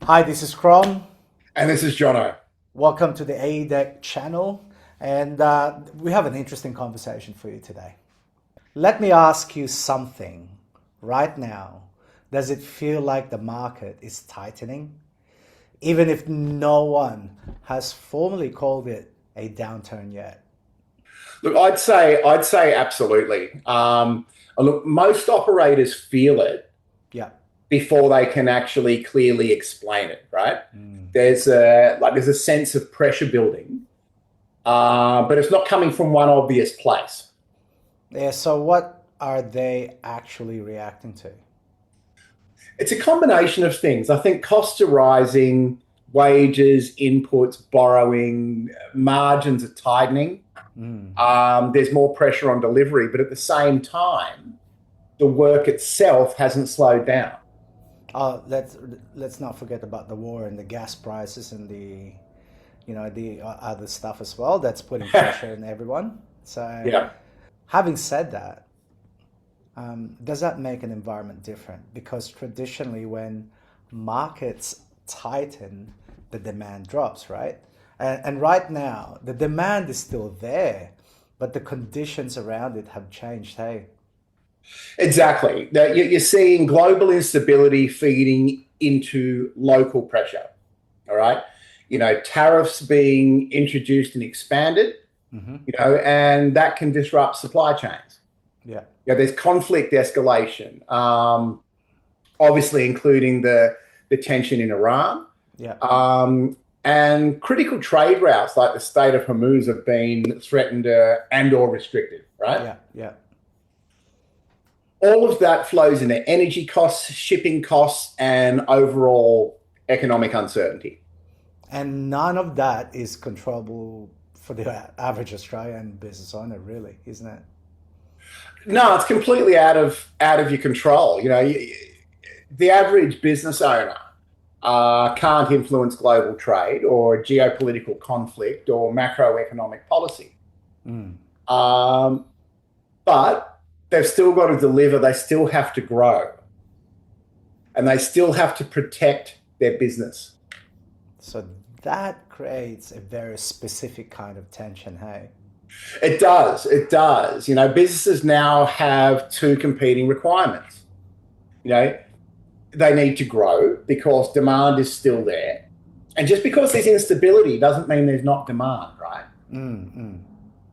Hi, this is Chrome. And this is Jono. Welcome to the ADEC channel. And we have an interesting conversation for you today. Let me ask you something right now. Does it feel like the market is tightening? Even if no one has formally called it a downturn yet? Look, I'd say absolutely. Look, most operators feel it Yeah. before they can actually clearly explain it, right? Mm. There's a sense of pressure building, but it's not coming from one obvious place. Yeah, so what are they actually reacting to? It's a combination of things. I think costs are rising, wages, inputs, borrowing, margins are tightening. Mm. There's more pressure on delivery, but at the same time, the work itself hasn't slowed down. Let's not forget about the war and the gas prices and the other stuff as well. That's putting pressure on everyone. So, Yeah. having said that, does that make an environment different? Because traditionally, when markets tighten, the demand drops, right? And right now, the demand is still there, but the conditions around it have changed. Hey, Exactly. You're seeing global instability feeding into local pressure. All right. Tariffs being introduced and expanded, hmm, and that can disrupt supply chains. yeah, There's conflict escalation, obviously, including the tension in Iran. yeah, And critical trade routes like the Strait of Hormuz have been threatened and or restricted, right? yeah, yeah. All of that flows into energy costs, shipping costs, and overall economic uncertainty. And none of that is controllable for the average Australian business owner, really, isn't it? No, it's completely out of your control. The average business owner can't influence global trade or geopolitical conflict or macroeconomic policy. Mm. Um, but they've still got to deliver. They still have to grow, and they still have to protect their business. So that creates a very specific kind of tension, hey? It does. It does. Businesses now have two competing requirements. You know, they need to grow because demand is still there. And just because there's instability doesn't mean there's not demand, right? Mm, mm.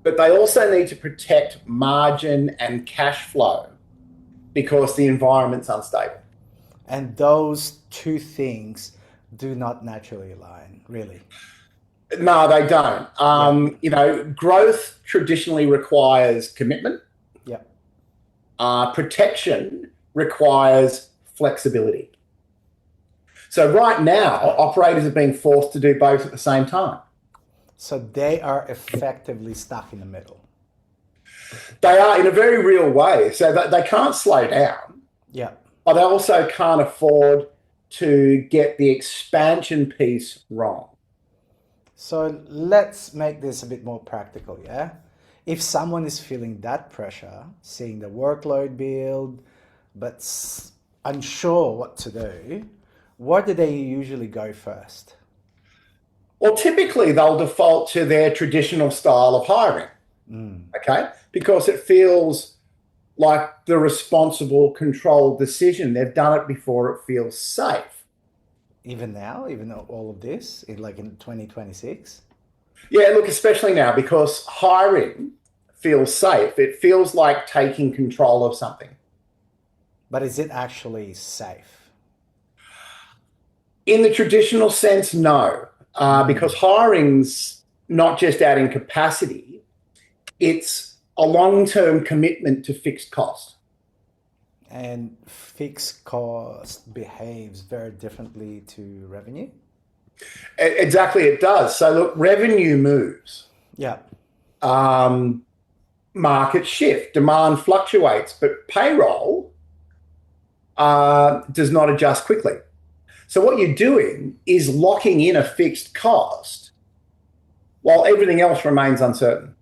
But they also need to protect margin and cash flow because the environment's unstable. And those two things do not naturally align, really. No, they don't. Yeah, Growth traditionally requires commitment. yeah. Protection requires flexibility. So right now, operators are being forced to do both at the same time. So they are effectively stuck in the middle. They are in a very real way. So that they can't slow down, Yeah. but they also can't afford to get the expansion piece wrong. So let's make this a bit more practical, yeah? If someone is feeling that pressure, seeing the workload build, but unsure what to do, where do they usually go first? Well, typically they'll default to their traditional style of hiring, Mm. okay? Because it feels like the responsible, controlled decision. They've done it before, it feels safe. Even now, even though all of this, in 2026? Yeah, look, especially now because hiring feels safe. It feels like taking control of something. But is it actually safe? In the traditional sense, no, because Mm. hiring's not just adding capacity, it's a long term commitment to fixed cost. And fixed cost behaves very differently to revenue? Exactly, it does. So, look, revenue moves, Yeah. um, markets shift, demand fluctuates, but payroll does not adjust quickly. So, what you're doing is locking in a fixed cost while everything else remains uncertain.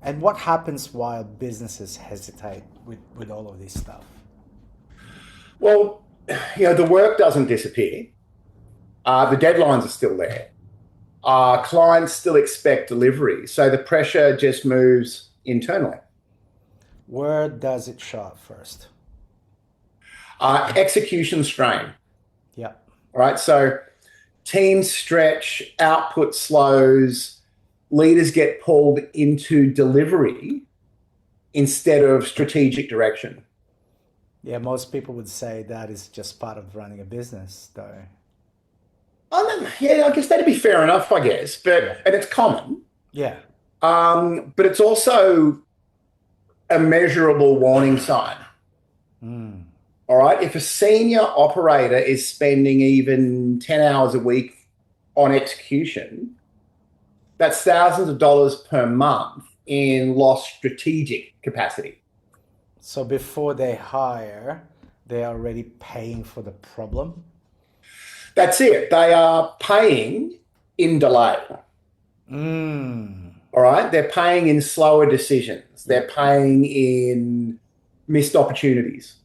And what happens while businesses hesitate with all of this stuff? Well, the work doesn't disappear. The deadlines are still there. Clients still expect delivery. So the pressure just moves internally. Where does it show up first? Execution strain. Yeah. All right. So teams stretch, output slows, leaders get pulled into delivery instead of strategic direction. Yeah, most people would say that is just part of running a business, though. Yeah, I guess that'd be fair enough, I guess. Yeah. And it's common. Yeah. But it's also a measurable warning sign. Mm. All right. If a senior operator is spending even 10 hours a week on execution, that's thousands of dollars per month in lost strategic capacity. So before they hire, they're already paying for the problem. That's it. They are paying in delay. Mm. All right. They're paying in slower decisions. They're Yeah. paying in missed opportunities.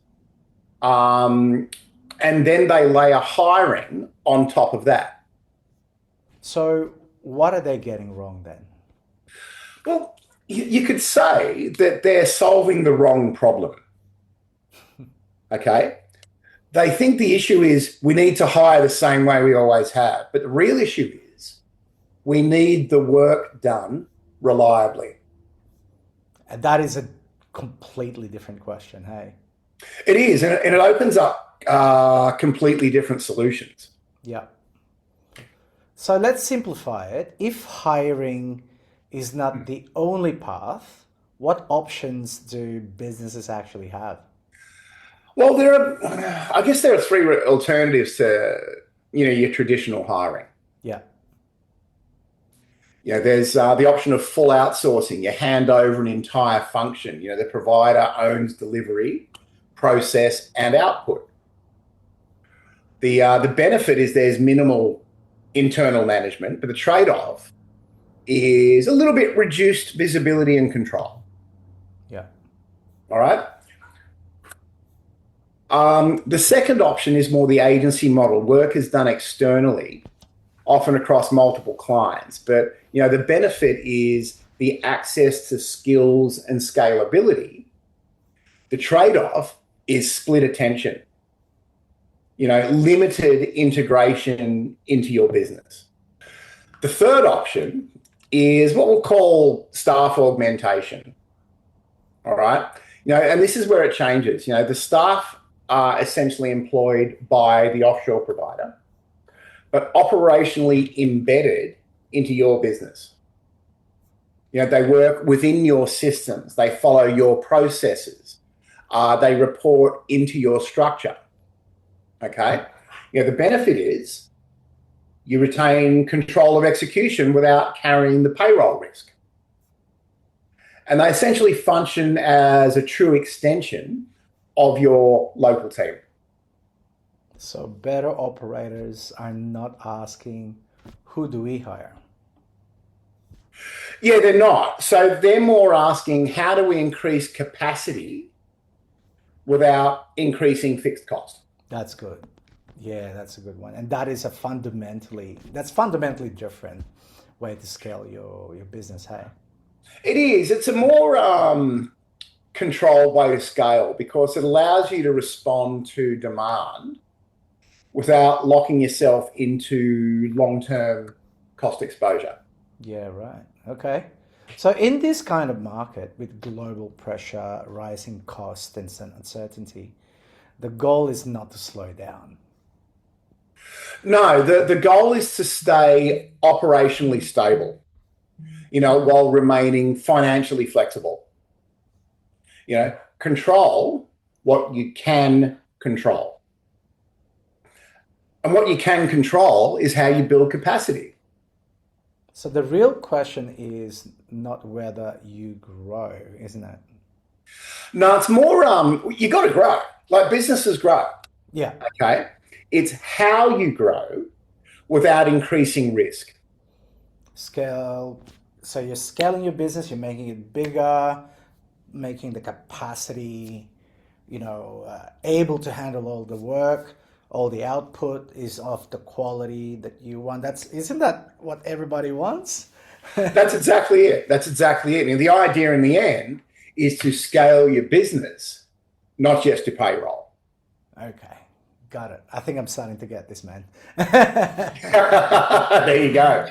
And then they layer hiring on top of that. So what are they getting wrong then? Well, you could say that they're solving the wrong problem. Okay. They think the issue is we need to hire the same way we always have. But the real issue is we need the work done reliably. And that is a completely different question, hey? It is. And it opens up completely different solutions. Yeah. So let's simplify it. If hiring is not the only path, what options do businesses actually have? Well, I guess there are three alternatives to, your traditional hiring. Yeah. There's the option of full outsourcing. You hand over an entire function. The provider owns delivery, process, and output. The benefit is there's minimal internal management, but the trade-off is a little bit reduced visibility and control. Yeah. All right. The second option is more the agency model. Work is done externally, often across multiple clients. But, the benefit is the access to skills and scalability. The trade-off is split attention, limited integration into your business. The third option is what we'll call staff augmentation. All right. And this is where it changes. The staff are essentially employed by the offshore provider, but operationally embedded into your business. They work within your systems. They follow your processes. They report into your structure. Okay. The benefit is you retain control of execution without carrying the payroll risk. And they essentially function as a true extension of your local team. So better operators are not asking, who do we hire? Yeah, they're not. So they're more asking, how do we increase capacity without increasing fixed cost? That's good. Yeah, that's a good one. And that is fundamentally different way to scale your business, hey? It is. It's a more controlled way to scale because it allows you to respond to demand without locking yourself into long-term cost exposure. Yeah, right. Okay. So in this kind of market with global pressure, rising costs, and uncertainty, the goal is not to slow down. No, the goal is to stay operationally stable, while remaining financially flexible. Control what you can control. And what you can control is how you build capacity. So the real question is not whether you grow, isn't it? No, it's more, you got to grow. Like businesses grow. Yeah. Okay. It's how you grow without increasing risk. Scale. So you're scaling your business, you're making it bigger, making the capacity, able to handle all the work. all the output is of the quality that you want. Isn't that what everybody wants? That's exactly it. That's exactly it. And the idea in the end is to scale your business, not just to payroll. Okay, got it. I think I'm starting to get this, man. There you go.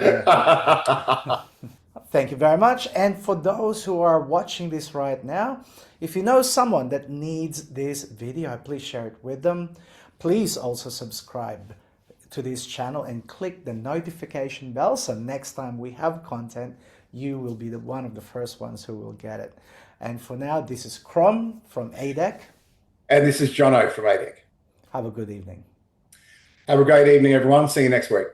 Thank you very much. And for those who are watching this right now, if you know someone that needs this video, please share it with them. Please also subscribe to this channel and click the notification bell, so next time we have content, you will be one of the first ones who will get it. And for now, this is Crom from ADEC. And this is Jono from ADEC. Have a good evening. Have a great evening, everyone. See you next week.